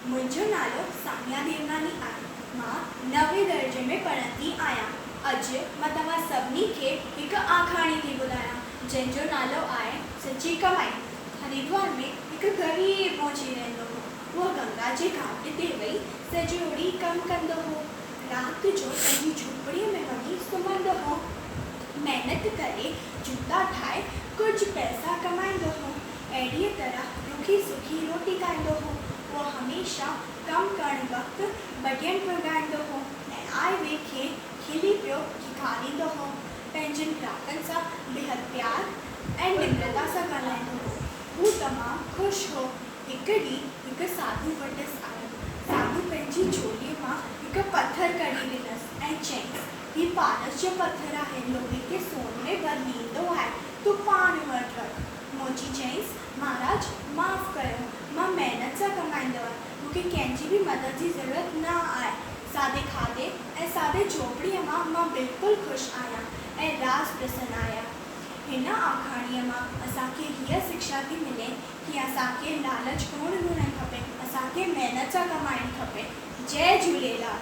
मुंहिंजो नालो सानिया देवनानी आहे। मां 9वें दर्जे में पढ़ंदी आहियां। अॼु मां तव्हां सभिनी खे हिकु आखाणी थी ॿुधायां जंहिंजो नालो आहे सची कमाई। हरिद्वार में हिकु ग़रीब पहुची रहंदो हो। उहो गंगा जे घाट ते वेही सॼो ॾींहुं कमु कंदो हो। राति जो पंहिंजी झोपड़ीअ में वञी सुम्हंदो हो। महिनत करे जूता ठाहे कुझु पैसा कमाईंदो हो। अहिड़ीअ तरह रुखी सुखी रोटी खाईंदो हो। वो हमेशह कमु करणु वक़्तु भॼन पियो ॻाईंदो हो ऐं आए ॿिए खे खिली पियो सेखारींदो हो। पंहिंजनि ग्राहकनि सां बेहद प्यार ऐं निम्रता सां ॻाल्हाईंदो हो। हू तमामु ख़ुशि हो। हिकु ॾींहुं हिकु साधू वटसि आयो। साधू पंहिंजी झोलीअ मां हिकु पथर कढी ॾिनसि ऐं चयईंसि, हीउ पारस जो पथर आहे, लोहे खे सोन में बदिलींदो आहे, तूं पाण वटि रख। मोची चयईंसि, महाराज माफ़ु कयो, मां महिनत सां कमाईंदो आहियां, मूंखे कंहिंजी बि मदद जी ज़रूरत न आहे। सादे खाधे ऐं सादे झोपड़ीअ मां बिल्कुलु ख़ुशि आहियां ऐं राज़ प्रसन्न आहियां। हिन आखाणीअ मां असांखे हीअ शिक्षा थी मिले कि असांखे लालच कोन हुअणु खपे, असांखे महिनत सां कमाइणु खपे। जय झूलेलाल।